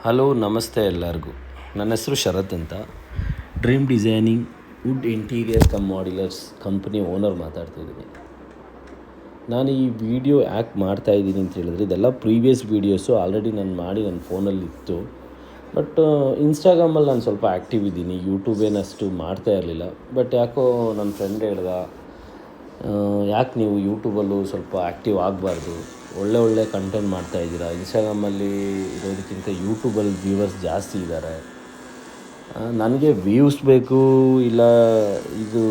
Hello ನಮಸ್ತೆ ಎಲ್ಲರಿಗೂ. ನನ್ನ ಹೆಸರು ಶರತ್ ಅಂತ. Dream designing wood interior cum modulars company owner ಮಾತಾಡ್ತಾಯಿದ್ದೀನಿ. ನಾನು ಈ ವಿಡಿಯೋ ಯಾಕೆ ಮಾಡ್ತಾಯಿದ್ದೀನಿ ಅಂತ ಹೇಳಿದ್ರೆ, ಇದೆಲ್ಲ ಪ್ರೀವಿಯಸ್ ವೀಡಿಯೋಸು ಆಲ್ರೆಡಿ ನಾನು ಮಾಡಿ ನನ್ನ ಫೋನಲ್ಲಿತ್ತು. ಬಟ್ ಇನ್ಸ್ಟಾಗ್ರಾಮಲ್ಲಿ ನಾನು ಸ್ವಲ್ಪ ಆ್ಯಕ್ಟಿವ್ ಇದ್ದೀನಿ. ಯೂಟ್ಯೂಬೇನಷ್ಟು ಮಾಡ್ತಾ ಇರಲಿಲ್ಲ. ಬಟ್ ಯಾಕೋ ನನ್ನ ಫ್ರೆಂಡ್ ಹೇಳ್ದ, ಯಾಕೆ ನೀವು ಯೂಟ್ಯೂಬಲ್ಲೂ ಸ್ವಲ್ಪ ಆ್ಯಕ್ಟಿವ್ ಆಗಬಾರ್ದು, ಒಳ್ಳೆ ಕಂಟೆಂಟ್ ಮಾಡ್ತಾಯಿದ್ದೀರಾ, ಇನ್ಸ್ಟಾಗ್ರಾಮಲ್ಲಿ ಇರೋದಕ್ಕಿಂತ ಯೂಟ್ಯೂಬಲ್ಲಿ ವ್ಯೂವರ್ಸ್ ಜಾಸ್ತಿ ಇದ್ದಾರೆ. ನನಗೆ ವ್ಯೂಸ್ ಬೇಕು, ಇಲ್ಲ ಇದು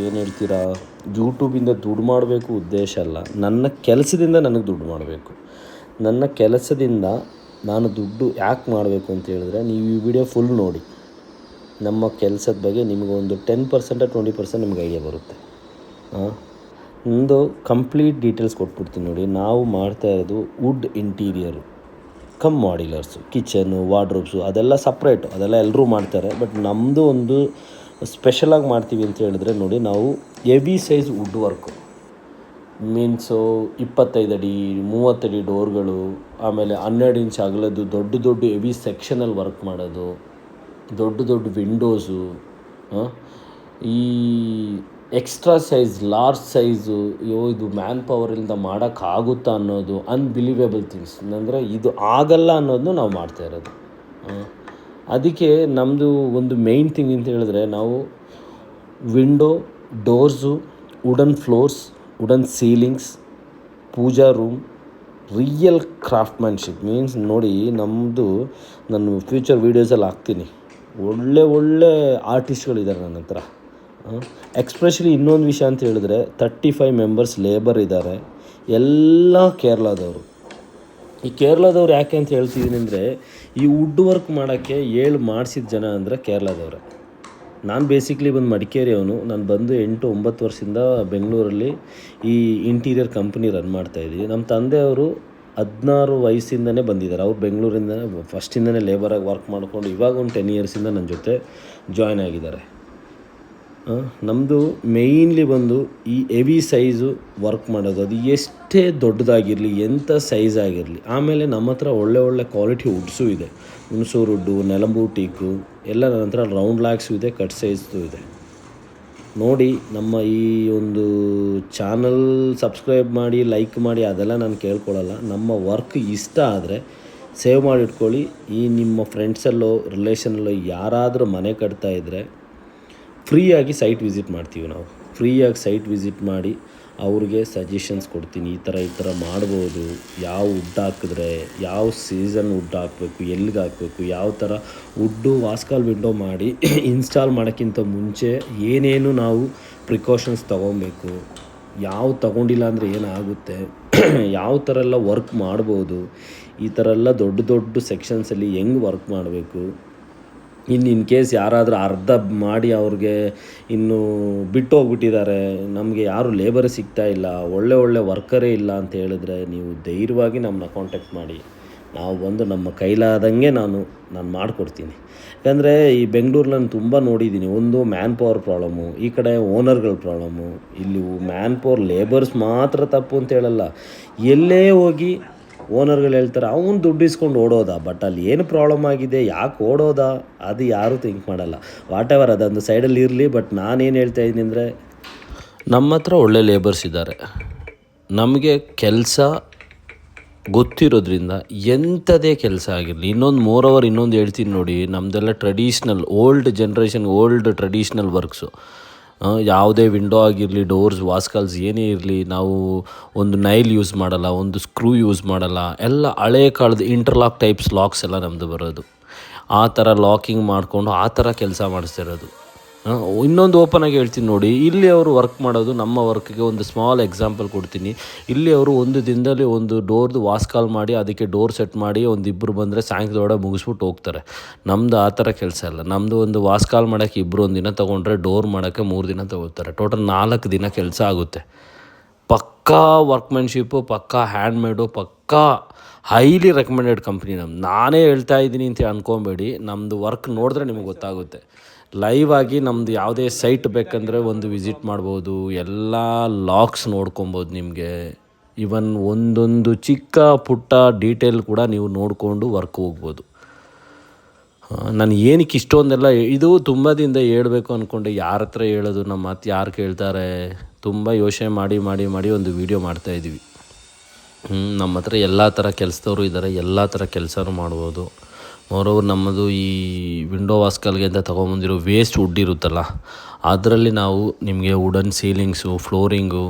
ಏನು ಹೇಳ್ತೀರಾ, ಯೂಟ್ಯೂಬಿಂದ ದುಡ್ಡು ಮಾಡಬೇಕು ಉದ್ದೇಶ ಅಲ್ಲ. ನನ್ನ ಕೆಲಸದಿಂದ ನನಗೆ ದುಡ್ಡು ಮಾಡಬೇಕು. ನನ್ನ ಕೆಲಸದಿಂದ ನಾನು ದುಡ್ಡು ಯಾಕೆ ಮಾಡಬೇಕು ಅಂತ ಹೇಳಿದ್ರೆ, ನೀವು ಈ ವಿಡಿಯೋ ಫುಲ್ ನೋಡಿ. ನಮ್ಮ ಕೆಲಸದ ಬಗ್ಗೆ ನಿಮಗೊಂದು 10% 20% ನಿಮ್ಗೆ ಐಡಿಯಾ ಬರುತ್ತೆ. ಒಂದು ಕಂಪ್ಲೀಟ್ ಡೀಟೇಲ್ಸ್ ಕೊಟ್ಬಿಡ್ತೀನಿ ನೋಡಿ. ನಾವು ಮಾಡ್ತಾ ಇರೋದು wood interior cum modulars, kitchen, wardrobes, ಅದೆಲ್ಲ ಸಪ್ರೇಟು, ಅದೆಲ್ಲ ಎಲ್ಲರೂ ಮಾಡ್ತಾರೆ. ಬಟ್ ನಮ್ಮದು ಒಂದು ಸ್ಪೆಷಲಾಗಿ ಮಾಡ್ತೀವಿ ಅಂತ ಹೇಳಿದ್ರೆ ನೋಡಿ, ನಾವು heavy size wood work means 25 ಅಡಿ 30 ಅಡಿ ಡೋರ್ಗಳು, ಆಮೇಲೆ 12 ಇಂಚ್ ಅಗಲದ್ದು ದೊಡ್ಡ ಹೆವಿ ಸೆಕ್ಷನಲ್ಲಿ ವರ್ಕ್ ಮಾಡೋದು, ದೊಡ್ಡ ವಿಂಡೋಸು, ಈ ಎಕ್ಸ್ಟ್ರಾ ಸೈಜ್ ಲಾರ್ಜ್ ಸೈಜು. ಇದು ಮ್ಯಾನ್ ಪವರಿಂದ ಮಾಡೋಕ್ಕಾಗುತ್ತಾ ಅನ್ನೋದು ಅನ್ಬಿಲೀವೇಬಲ್ ಥಿಂಗ್ಸ್. ಅಂದರೆ ಇದು ಆಗಲ್ಲ ಅನ್ನೋದನ್ನು ನಾವು ಮಾಡ್ತಾಯಿರೋದು. ಅದಕ್ಕೆ ನಮ್ಮದು ಒಂದು ಮೇಯ್ನ್ ಥಿಂಗ್ ಅಂತ ಹೇಳಿದ್ರೆ, ನಾವು window, doors, wooden floors, wooden ceilings, pooja room, real craftsmanship means ನೋಡಿ. ನಮ್ಮದು ನಾನು ಫ್ಯೂಚರ್ ವೀಡಿಯೋಸಲ್ಲಿ ಹಾಕ್ತೀನಿ. ಒಳ್ಳೆ ಆರ್ಟಿಸ್ಟ್ಗಳಿದ್ದಾರೆ ನನ್ನ ಹತ್ರ. ಎಕ್ಸ್ಪ್ರೆಷಲಿ ಇನ್ನೊಂದು ವಿಷಯ ಅಂತ ಹೇಳಿದ್ರೆ, 35 ಮೆಂಬರ್ಸ್ ಲೇಬರ್ ಇದ್ದಾರೆ, ಎಲ್ಲ ಕೇರಳದವರು. ಈ ಕೇರಳದವ್ರು ಯಾಕೆ ಅಂತ ಹೇಳ್ತಿದ್ದೀನಿ ಅಂದರೆ, ಈ ವುಡ್ ವರ್ಕ್ ಮಾಡೋಕ್ಕೆ ಮಾಡಿಸಿದ ಜನ ಅಂದರೆ ಕೇರಳದವ್ರೆ. ನಾನು ಬೇಸಿಕ್ಲಿ ಬಂದು ಮಡಿಕೇರಿಯವನು. ನಾನು ಬಂದು 8-9 ವರ್ಷದಿಂದ ಬೆಂಗಳೂರಲ್ಲಿ ಈ ಇಂಟೀರಿಯರ್ ಕಂಪ್ನಿ ರನ್ ಮಾಡ್ತಾಯಿದ್ದೀವಿ. ನಮ್ಮ ತಂದೆಯವರು 16 ವಯಸ್ಸಿಂದನೇ ಬಂದಿದ್ದಾರೆ. ಅವ್ರು ಬೆಂಗಳೂರಿಂದ ಫಸ್ಟಿಂದನೇ ಲೇಬರಾಗಿ ವರ್ಕ್ ಮಾಡಿಕೊಂಡು ಇವಾಗ ಒಂದು 10 ಇಯರ್ಸಿಂದ ನನ್ನ ಜೊತೆ ಜಾಯ್ನ್ ಆಗಿದ್ದಾರೆ. ನಮ್ಮದು ಮೇಯ್ನ್ಲಿ ಬಂದು ಈ ಹೆವಿ ಸೈಜು ವರ್ಕ್ ಮಾಡೋದು. ಅದು ಎಷ್ಟೇ ದೊಡ್ಡದಾಗಿರಲಿ, ಎಂಥ ಸೈಜ್ ಆಗಿರಲಿ. ಆಮೇಲೆ ನಮ್ಮ ಹತ್ರ ಒಳ್ಳೆ ಕ್ವಾಲಿಟಿ ವುಡ್ಸು ಇದೆ. ಹುಣಸೂರು ವುಡ್ಡು, ನೆಲಂಬು ಟೀಕು ಎಲ್ಲ ನನ್ನ ಹತ್ರ ರೌಂಡ್ ಲ್ಯಾಕ್ಸು ಇದೆ, ಕಟ್ ಸೈಜ್ದು ಇದೆ. ನೋಡಿ, ನಮ್ಮ ಈ ಒಂದು ಚಾನಲ್ ಸಬ್ಸ್ಕ್ರೈಬ್ ಮಾಡಿ, ಲೈಕ್ ಮಾಡಿ, ಅದೆಲ್ಲ ನಾನು ಕೇಳ್ಕೊಳ್ಳಲ್ಲ. ನಮ್ಮ ವರ್ಕ್ ಇಷ್ಟ ಆದರೆ ಸೇವ್ ಮಾಡಿ ಇಟ್ಕೊಳ್ಳಿ. ಈ ನಿಮ್ಮ ಫ್ರೆಂಡ್ಸಲ್ಲೋ ರಿಲೇಷನಲ್ಲೋ ಯಾರಾದರೂ ಮನೆ ಕಟ್ತಾ ಇದ್ದರೆ ಫ್ರೀಯಾಗಿ ಸೈಟ್ ವಿಸಿಟ್ ಮಾಡ್ತೀವಿ ನಾವು. ಫ್ರೀಯಾಗಿ ಸೈಟ್ ವಿಸಿಟ್ ಮಾಡಿ ಅವ್ರಿಗೆ ಸಜೆಷನ್ಸ್ ಕೊಡ್ತೀನಿ. ಈ ಥರ ಮಾಡ್ಬೋದು, ಯಾವ ವುಡ್ ಹಾಕಿದ್ರೆ, ಯಾವ ಸೀಸನ್ ವುಡ್ ಹಾಕಬೇಕು, ಎಲ್ಲಿಗೆ ಹಾಕಬೇಕು, ಯಾವ ಥರ ವುಡ್ಡು ವಾಸ್ಕಾಲ್ ವಿಂಡೋ ಮಾಡಿ ಇನ್ಸ್ಟಾಲ್ ಮಾಡೋಕ್ಕಿಂತ ಮುಂಚೆ ಏನೇನು ನಾವು ಪ್ರಿಕಾಷನ್ಸ್ ತೊಗೊಬೇಕು, ಯಾವ ತೊಗೊಂಡಿಲ್ಲ ಅಂದರೆ ಏನಾಗುತ್ತೆ, ಯಾವ ಥರ ಎಲ್ಲ ವರ್ಕ್ ಮಾಡ್ಬೋದು, ಈ ಥರ ಎಲ್ಲ ದೊಡ್ಡ ಸೆಕ್ಷನ್ಸಲ್ಲಿ ಹೆಂಗೆ ವರ್ಕ್ ಮಾಡಬೇಕು. ಇನ್ ಕೇಸ್ ಯಾರಾದರೂ ಅರ್ಧ ಮಾಡಿ ಅವ್ರಿಗೆ ಇನ್ನೂ ಬಿಟ್ಟು ಹೋಗ್ಬಿಟ್ಟಿದ್ದಾರೆ, ನಮಗೆ ಯಾರು ಲೇಬರೇ ಸಿಗ್ತಾ ಇಲ್ಲ, ಒಳ್ಳೆ ವರ್ಕರೇ ಇಲ್ಲ ಅಂತ ಹೇಳಿದ್ರೆ, ನೀವು ಧೈರ್ಯವಾಗಿ ನಮ್ಮನ್ನ ಕಾಂಟ್ಯಾಕ್ಟ್ ಮಾಡಿ. ನಾವು ಬಂದು ನಮ್ಮ ಕೈಲಾದಂಗೆ ನಾನು ಮಾಡಿಕೊಡ್ತೀನಿ. ಯಾಕಂದರೆ ಈ ಬೆಂಗಳೂರಲ್ಲಿ ನಾನು ತುಂಬ ನೋಡಿದ್ದೀನಿ. ಒಂದು ಮ್ಯಾನ್ ಪವರ್ ಪ್ರಾಬ್ಲಮ್ಮು, ಈ ಕಡೆ ಓನರ್ಗಳ ಪ್ರಾಬ್ಲಮ್ಮು. ಇಲ್ಲಿ ಮ್ಯಾನ್ ಪವರ್ ಲೇಬರ್ಸ್ ಮಾತ್ರ ತಪ್ಪು ಅಂತ ಹೇಳಲ್ಲ. ಎಲ್ಲೇ ಹೋಗಿ ಓನರ್ಗಳು ಹೇಳ್ತಾರೆ ಅವ್ನು ದುಡ್ಡು ಇಸ್ಕೊಂಡು ಓಡೋದ. ಬಟ್ ಅಲ್ಲಿ ಏನು ಪ್ರಾಬ್ಲಮ್ ಆಗಿದೆ, ಯಾಕೆ ಓಡೋದ, ಅದು ಯಾರೂ ಥಿಂಕ್ ಮಾಡಲ್ಲ. ವಾಟ್ ಎವರ್, ಅದೊಂದು ಸೈಡಲ್ಲಿ ಇರಲಿ. ಬಟ್ ನಾನೇನು ಹೇಳ್ತಾ ಇದ್ದೀನಿ ಅಂದರೆ, ನಮ್ಮ ಹತ್ರ ಒಳ್ಳೆ ಲೇಬರ್ಸ್ ಇದ್ದಾರೆ. ನಮಗೆ ಕೆಲಸ ಗೊತ್ತಿರೋದ್ರಿಂದ ಎಂಥದೇ ಕೆಲಸ ಆಗಿರಲಿ. ಇನ್ನೊಂದು ಹೇಳ್ತೀನಿ ನೋಡಿ, ನಮ್ಮದೆಲ್ಲ traditional old generation, old traditional works. ಯಾವುದೇ ವಿಂಡೋ ಆಗಿರಲಿ, ಡೋರ್ಸ್, ವಾಸ್ಕಾಲ್ಸ್ ಏನೇ ಇರಲಿ, ನಾವು ಒಂದು ನೈಲ್ ಯೂಸ್ ಮಾಡಲ್ಲ, ಒಂದು ಸ್ಕ್ರೂ ಯೂಸ್ ಮಾಡಲ್ಲ. ಎಲ್ಲ ಹಳೇ ಕಾಲದ ಇಂಟರ್ಲಾಕ್ ಟೈಪ್ಸ್ ಲಾಕ್ಸ್ ಎಲ್ಲ ನಮ್ಮದು ಬರೋದು. ಆ ಥರ ಲಾಕಿಂಗ್ ಮಾಡಿಕೊಂಡು ಆ ಥರ ಕೆಲಸ ಮಾಡಿಸ್ತಿರೋದು. ಇನ್ನೊಂದು ಓಪನಾಗಿ ಹೇಳ್ತೀನಿ ನೋಡಿ, ಇಲ್ಲಿ ಅವರು ವರ್ಕ್ ಮಾಡೋದು, ನಮ್ಮ ವರ್ಕ್ಗೆ ಒಂದು ಸ್ಮಾಲ್ ಎಕ್ಸಾಂಪಲ್ ಕೊಡ್ತೀನಿ. ಇಲ್ಲಿ ಅವರು ಒಂದು ದಿನದಲ್ಲಿ ಒಂದು ಡೋರ್ದು ವಾಸ್ಕಾಲ್ ಮಾಡಿ, ಅದಕ್ಕೆ ಡೋರ್ ಸೆಟ್ ಮಾಡಿ, ಒಂದಿಬ್ಬರು ಬಂದರೆ ಸಾಯಂಕಾಲದೊಳಗೆ ಮುಗಿಸ್ಬಿಟ್ಟು ಹೋಗ್ತಾರೆ. ನಮ್ಮದು ಆ ಥರ ಕೆಲಸ ಇಲ್ಲ. ನಮ್ಮದು ಒಂದು ವಾಸ್ಕಾಲ್ ಮಾಡೋಕ್ಕೆ ಇಬ್ಬರು 1 ದಿನ ತೊಗೊಂಡ್ರೆ, ಡೋರ್ ಮಾಡೋಕ್ಕೆ 3 ದಿನ ತೊಗೊಳ್ತಾರೆ. ಟೋಟಲ್ 4 ದಿನ ಕೆಲಸ ಆಗುತ್ತೆ. ಪಕ್ಕಾ ವರ್ಕ್ಮೆನ್ಶಿಪ್ಪು, ಪಕ್ಕಾ ಹ್ಯಾಂಡ್ಮೇಡು, ಪಕ್ಕಾ ಹೈಲಿ ರೆಕಮೆಂಡೆಡ್ ಕಂಪ್ನಿ ನಮ್ಮದು. ನಾನೇ ಹೇಳ್ತಾ ಇದ್ದೀನಿ ಅಂತ ಅಂದ್ಕೊಬೇಡಿ. ನಮ್ಮದು ವರ್ಕ್ ನೋಡಿದ್ರೆ ನಿಮಗೆ ಗೊತ್ತಾಗುತ್ತೆ. ಲೈವ್ ಆಗಿ ನಮ್ಮದು ಯಾವುದೇ ಸೈಟ್ ಬೇಕಂದರೆ ಒಂದು ವಿಸಿಟ್ ಮಾಡ್ಬೋದು. ಎಲ್ಲ ಲಾಕ್ಸ್ ನೋಡ್ಕೊಬೋದು. ನಿಮಗೆ ಇವನ್ ಒಂದೊಂದು ಚಿಕ್ಕ ಪುಟ್ಟ ಡೀಟೇಲ್ ಕೂಡ ನೀವು ನೋಡಿಕೊಂಡು ವರ್ಕ್ ಹೋಗ್ಬೋದು. ನಾನು ಏನಕ್ಕೆ ಇಷ್ಟೊಂದೆಲ್ಲ ಇದು ತುಂಬ ದಿನದ ಹೇಳ್ಬೇಕು ಅಂದ್ಕೊಂಡೆ, ಯಾರ ಹತ್ರ ಹೇಳೋದು, ನಮ್ಮ ಮಾತು ಯಾರು ಕೇಳ್ತಾರೆ, ತುಂಬ ಯೋಚನೆ ಮಾಡಿ ಒಂದು ವೀಡಿಯೋ ಮಾಡ್ತಾಯಿದ್ದೀವಿ. ನಮ್ಮ ಹತ್ರ ಎಲ್ಲ ಥರ ಕೆಲಸದವರು ಇದ್ದಾರೆ, ಎಲ್ಲ ಥರ ಕೆಲಸನೂ ಮಾಡ್ಬೋದು. ಮೋರೋವರ್ ನಮ್ಮದು ಈ ವಿಂಡೋ ವಾಸ್ಕಲ್ಗೆ ಅಂತ ತೊಗೊಂಬಂದಿರೋ ವೇಸ್ಟ್ ವುಡ್ ಇರುತ್ತಲ್ಲ, ಅದರಲ್ಲಿ ನಾವು ನಿಮಗೆ ವುಡನ್ ಸೀಲಿಂಗ್ಸು, ಫ್ಲೋರಿಂಗು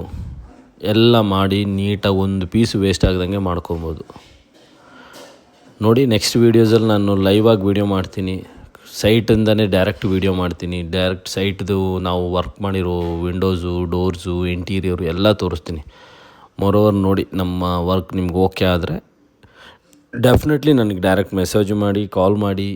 ಎಲ್ಲ ಮಾಡಿ ನೀಟಾಗಿ ಒಂದು ಪೀಸು ವೇಸ್ಟ್ ಆಗ್ದಂಗೆ ಮಾಡ್ಕೊಬೋದು. ನೋಡಿ, ನೆಕ್ಸ್ಟ್ ವೀಡಿಯೋಸಲ್ಲಿ ನಾನು ಲೈವಾಗಿ ವೀಡಿಯೋ ಮಾಡ್ತೀನಿ, ಸೈಟಿಂದನೇ ಡೈರೆಕ್ಟ್ ವೀಡಿಯೋ ಮಾಡ್ತೀನಿ. ಡೈರೆಕ್ಟ್ ಸೈಟ್ದು ನಾವು ವರ್ಕ್ ಮಾಡಿರೋ ವಿಂಡೋಸು, ಡೋರ್ಸು, ಇಂಟೀರಿಯರು ಎಲ್ಲ ತೋರಿಸ್ತೀನಿ. ಮೋರೋವರ್ ನೋಡಿ, ನಮ್ಮ ವರ್ಕ್ ನಿಮ್ಗೆ ಓಕೆ ಆದರೆ ಡೆಫಿನೆಟ್ಲಿ ನನಗೆ ಡೈರೆಕ್ಟ್ ಮೆಸೇಜ್ ಮಾಡಿ, ಕಾಲ್ ಮಾಡಿ